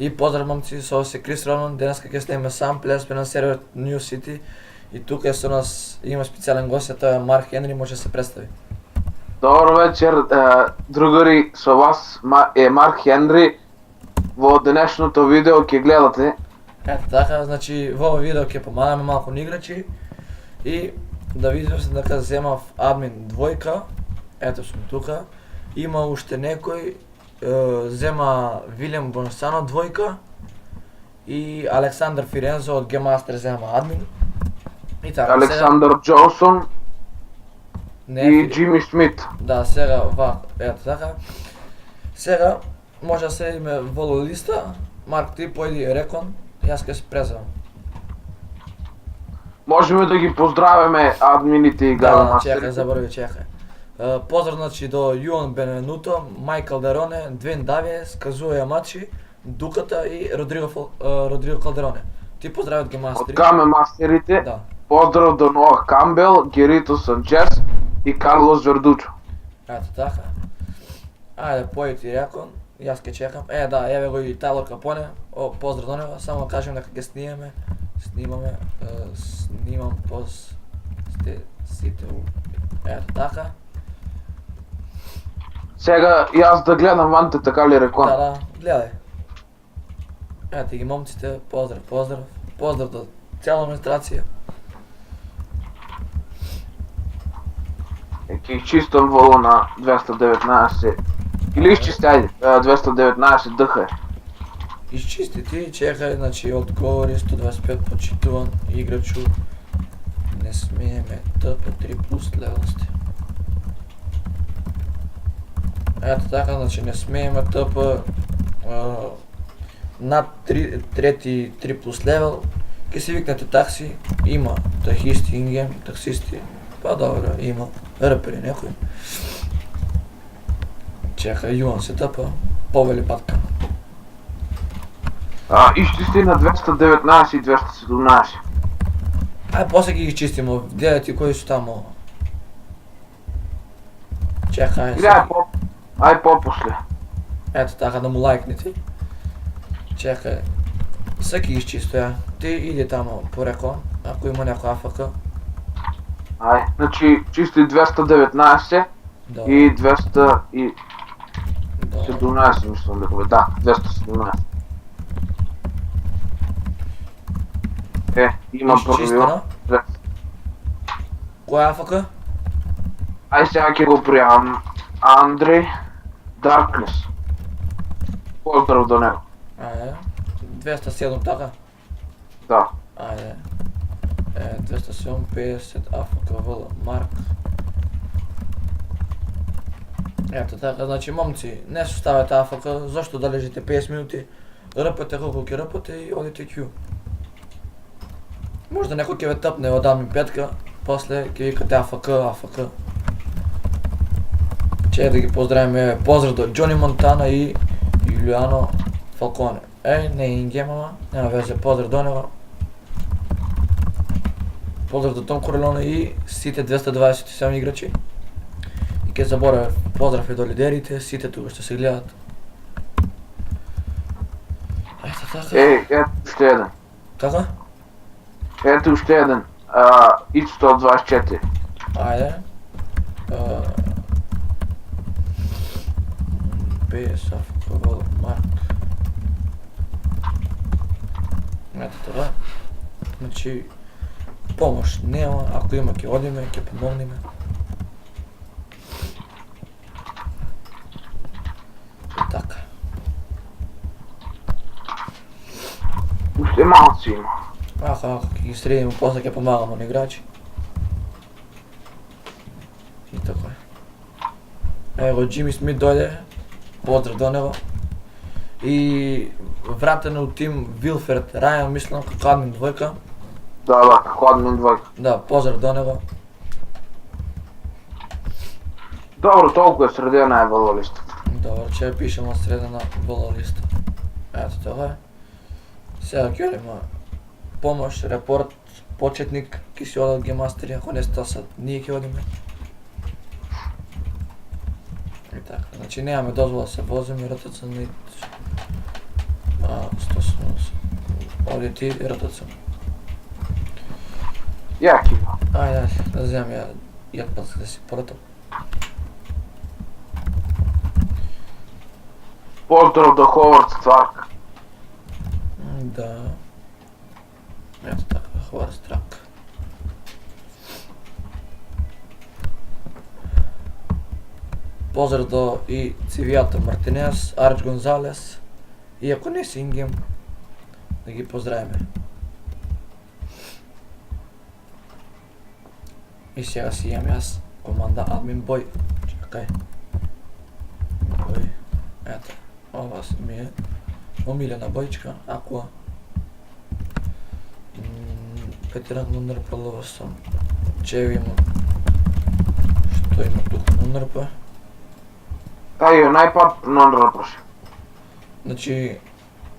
И поздрав момци, со вас е Крис Ронан, денеска ќе снимаме сам, сме на сервер New City и тука е со нас има специјален гост, тоа е Марк Хенри, може да се представи. Добро вечер, другари, со вас е Марк Хенри. Во денешното видео ќе гледате. Ето така, значи во ова видео ќе помагаме малку на играчи и да видите се дека земав админ двојка, ето сум тука. Има уште некој, зема Вилем Бонсано двојка и Александар Фирензо од Game Master зема админ. И така, Александар Джонсон не, и Джими Смит. Да, сега ето така. Сега може да седиме во листа. Марк, ти појди рекон, јас ќе се преземам. Можеме да ги поздравиме админите и Да, мастерите. чекај, заборави, чекај. Поздрав значи до Јуан Бенвенуто, Майкл Дероне, Двен Давиес, Казуо Ямачи, Дуката и Родриго Калдероне. Ти поздрави од Game Од Master. Game Мастерите. Да. Поздрав до Ноах Камбел, Герито Санчес и Карлос Вердучо. Ето така. Ајде, појди ти рекон, јас ќе чекам. Да, еве го и Тайлор Капоне. Поздрав до него, само кажем дека ќе снимаме, снимам пост сите. Ето така. Сега јас да гледам ванте, така ли рекон? Да, гледај. Ето ги момците, поздрав. Поздрав до цела администрација. Ќе изчистам воло на 219. Или изчисти, ајде, 219 ДХ. Изчисти ти, чекај, значи одговори 125 почитуван играчу. Не смееме ТП 3+ левел сте. Ето така, значи не смееме ТП над трети 3+ левел. Ке се викнете такси, има тахисти ингейм, таксисти. Па добро, има репери некој. Чекај, Јуан се тапа, повели патка. Изчисти на 219 и 217. Ај, после ги чистимо, гледај ти кои су тамо. Чекај, Ај попосле. ето така да му лайкнете. Чекај, сега ги изчисто ја. Ти иди тамо пореко, ако има некој АФК. Ај, значи чисти 219 Да, и 217 да. мислам дека бе, да, 217. Има првиот. Изчистено. Кој е АФК? Ај сега ќе го пријавам. Андреј Даркнес. Поздрав до него. Ајде, 207 така? Да. Ајде. 207, 50, АФК, ВЛ, Марк. Ето така, значи момци, не се ставате АФК, зашто да лежите 50 минути, ръпате колко ќе ръпате и одите Q. Може да некој ќе ве тъпне од админ петка, после ќе викате АФК. Че да ги поздравиме, поздрав до Джони Монтана и Јулиано Фалконе. Не е ингейм, ама, нема везе, поздрав до него. Поздрав до Том Корелоне и сите 227 играчи. И ке забораве, поздрав и до лидерите, сите тука ще се гледат. Ето така. Ето уште еден. Така? Ето уште еден. И 124. Ајде. Песав, Ковал, Марк. Ето това. Значи, помош нема, ако има ќе одиме, ќе помогнеме. И така. Уште малци има. Ако ќе ги средиме, после ќе помагаме на играчи. И така е. Ево, Джими Смит дојде, поздрав до него. И вратен од тим Вилфред Рајан, мислам, како админ двојка. Да, како админ двојка. Да, поздрав до него. Добро, толку е средена е во листата. Добро, че ја пишемо средена во листа. Ето тоа е. Сега ќе одиме помош, репорт, почетник, ќе си одат Game Master, ако не стасат, ние ќе одиме. И така, значи немаме дозвола да се возиме, РТЦ 170. Оди ти РТЦ. Jaki no. Ajde, da вземам я jetpack да си полетам. Pozdrav do Howard Stark. Да. Ето така, хора страк. Поздрав до и Цивията Мартинес, Арч Гонзалес и ако не си ингем, да ги поздравиме. И сега си имам аз команда админ бой. Чакай. Бой. Ето. Ова си ми е омилена бойчка. Акуа. Петеран нунърпа лъва съм. Чеви има. Що има тук нунърпа? Taj je najpad non raproši. Значи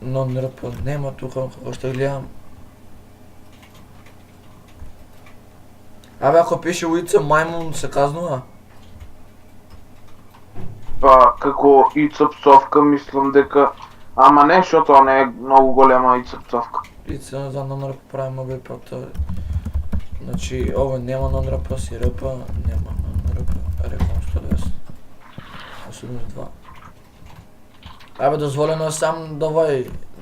нунърпа нема тук. Още гледам. Абе ако пише улица Маймун се казнува? Pa kako Ica psovka mislim дека... Ама не, защото не е много голяма Ица псовка. Лице не знам нон-ръпа правим обе пата. Значи ова нема нон-ръпа, си ръпа, няма нон-ръпа, реком 120. 82. Абе дозволено е сам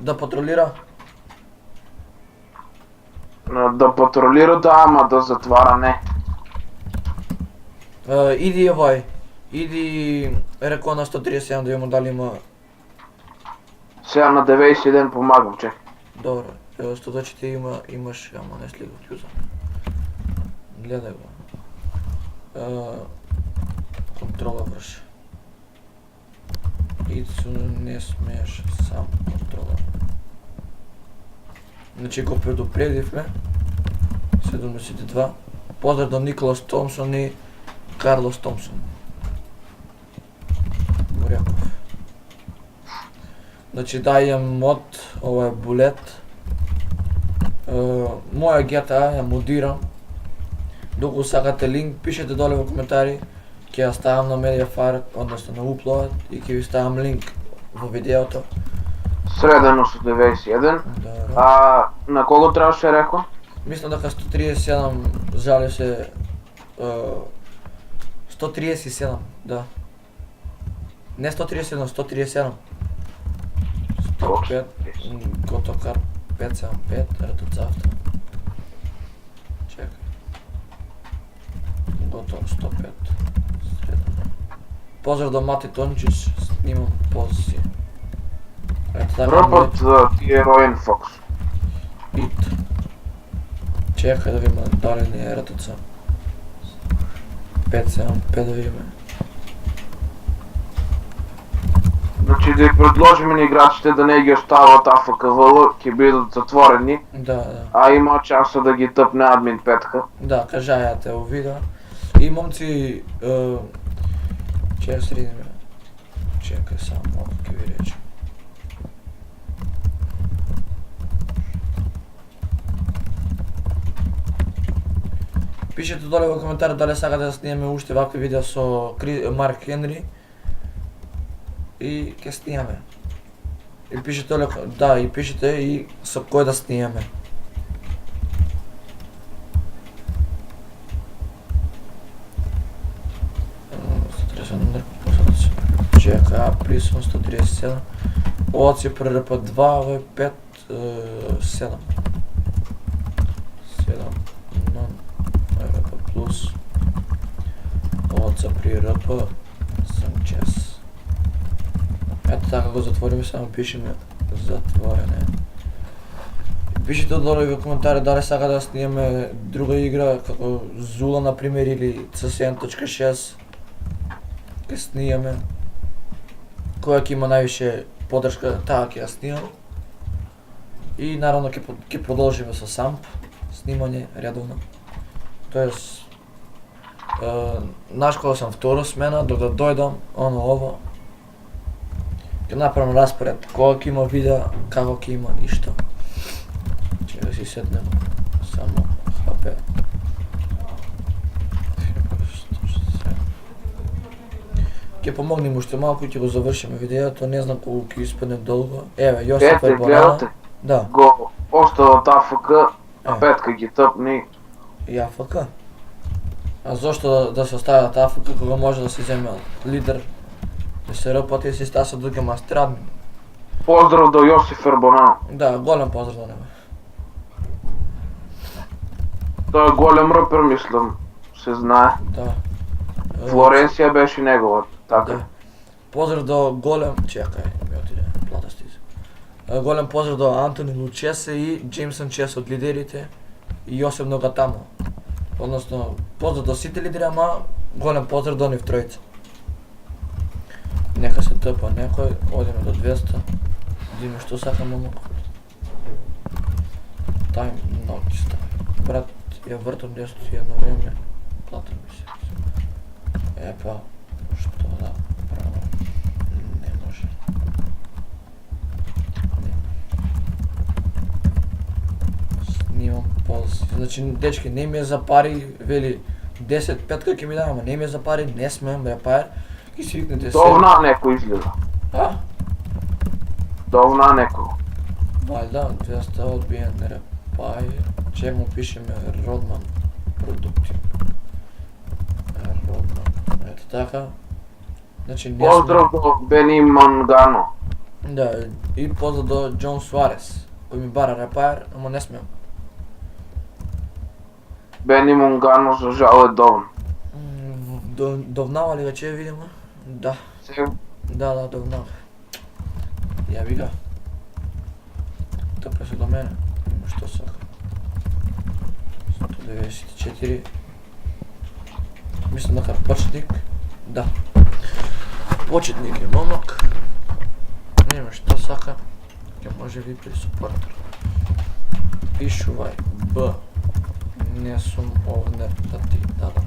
да патрулира. Да патрулира, да, ама да затвара не. Иди иди реко на 137 да видимо дали има... Сега на 91 помагам, че. Добре, стото че ти имаш, ама не след от юза. Гледай го. Контрола върши. Ицу не смееш сам контрола. Значи го предупредихме. 72. Поздрав до Николас Томсон и Карлос Томсон. Горяков. Значи да, имам мод, ова е булет. Моя GTA я модирам. Докато сакате линк, пишете доле во коментари. Ќе ја ставам на Mediafire, односно на Upload и ќе ви ставам линк во видеото. Средено со 91. Добро. А на кого трябваше реко? Мислам дека 137 жали се... 137, да. Не 137, 137. 105, Готокар 575, ето цафта. Чекай. Готов 105. Средно. Поздрав до Мати Тончич, снимам позиции. Ето така. Ръпът ти е роен Фокс. Ит. Чекай да видим дали не е РТЦ. 575 да видим. Значи да предложим на играчите да не ги остават АФКВЛ, ќе бидат затворени, Да. а има шанса да ги тъпне админ петка. Да, кажа ја те у видео. И момци, ќе ја средиме. Чекай само малко ќе ви речем. Пишете доле во коментар дали сакате да снимаме уште вакви видеа со Марк Хенри. И ќе снимаме. И пишете доле, да, и пишете и со кој да снимаме. Чека, присъм 137. От си преръпа 2, ove 5, 7. 7, non, ръпа плюс. От са преръпа, съм час. Ето така го затворим, само пишеме затворене. Пишете долу в коментари дали сака да снимаме друга игра, како Зула например или C7.6. Ке снимаме. Која ќе има највише поддршка, таа ќе ја снимам. И наравно ќе продолжиме со самп снимање редовно. Тоест нашкола сам втора смена, док да дојдам, ово. Ќе направам распоред кога ќе има видео, како ќе има и што. Ќе да си седнем само HP. Ќе помогнем уште малку и ќе го завршиме видеото, не знам колку ќе испадне долго. Еве, Јосиф Ете, е банана. гледате, Да, го остават АФК, а Е. Петка ги тъпни. и АФК. А зошто да се остават АФК кога може да се земе лидер? Да се ръпат и се стаса друга мастрадни. Поздрав до Јосиф Ербанан. Да, голем поздрав до него. Той е голем ръпер, мислам, се знае. Да. Флоренција беше негова, така. Да. Поздрав до голем... Чекај, ми отиде плата стиз. Голем поздрав до Антони Лучесе и Джеймсон Чес од лидерите и Јосиф Ногатамо. Односно, поздрав до сите лидери, ама голем поздрав до нив тројца. Нека се тъпа некој, одиме до 200. Диме што сака момок. Тајм ноќ стави. Брат, ја вртам нешто едно време. Плата ми се. Епа, што да правам? Не може. Не. Снимам полз. Значи, дечки, не ми е за пари, вели 10 петка ќе ми дава, ама не ми е за пари, не смеем бре Ки си викнете се. Довна некој изгледа. А? Довна некој. Вајда, 200 одбиен репај. Че му пишеме Родман продукти. Родман. Ето така. Значи не Поздрав до Бени Мангано. Да, и поздрав до Џон Суарес, кој ми бара репајер, ама не смеам. Бени Мангано за жал е довн. Довнава ли вече видимо? Да. Сега Да, довнава. Ја ви га. Тъпе се до мене. Има што сака. 194. Мислам дека почетник. Да. Почетник е момок. Нема што сака. Ќе може ви при супортер. Пишувај Б. Не сум овде да ти дадам.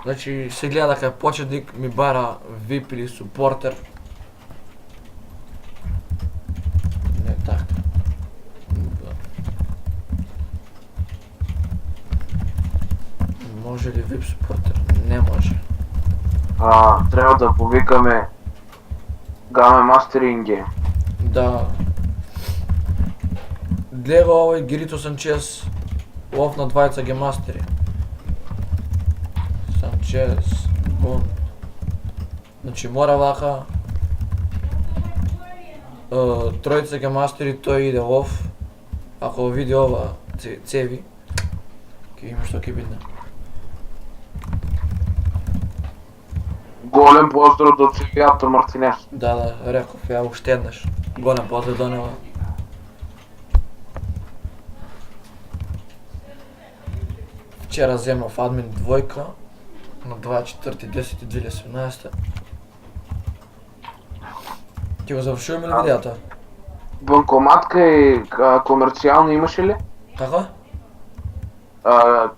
Значи се гледа дека почетник ми бара VIP или супортер. Не така. Може ли VIP супортер? Не може. треба да повикаме Game Master in-game. Да. Гледа овој Гирито Санчес лов на двајца гемастери. Санчес, Бун. Значи мора вака тројца гемастери тој иде лов. Ако види ова цеви, ќе има што ќе бидне. Голем поздрав до Цивијато Мартинес. Да, реков ја уште еднаш. Голем поздрав до него. Вчера земав админ двојка на 24.10.2017. Ќе го завршуваме ли видеото? Банкоматка и комерцијална имаше ли? Како?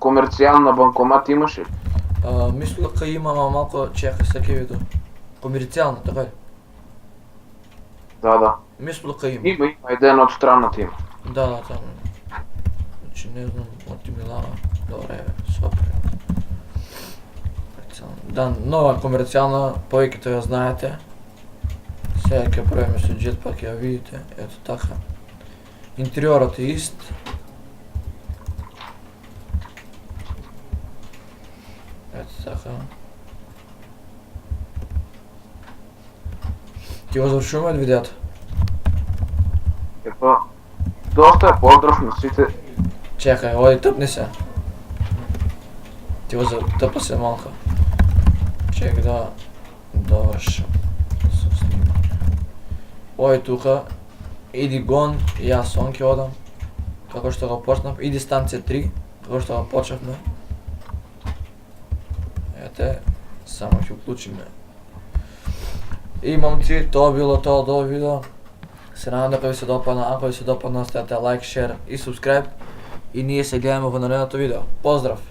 Комерцијална банкомат имаше ли? Мислам дека има, ама малку чекај се ќе видам. Комерцијална, така ли? Да. Мислам дека има. Има еден од страната има. Да, таму. Значи не знам, оти Милана. Добре, супер. Да, нова комерцијална, повеќето ја знаете. Сега ќе правиме со джетпак, ја видите, ето така. Интериорот е ист. Ето така. Ќе го завршуваме ли видеото? Епа, доста е поздрав на сите. Чекај, оди тъпни се. Ти го затъпа се малка. Чек да довършам со снимање. Оди тука, иди гон, и јас сон ќе одам. Како што го почнав, иди станција 3, како што го почнавме. Ете, само ќе уклучиме. И момци, тоа било тоа од овој видео. Се надам дека ви се допадна, ако ви се допадна, оставете лайк, шер и субскрайб. И ние се гледаме во наредното видео. Поздрав!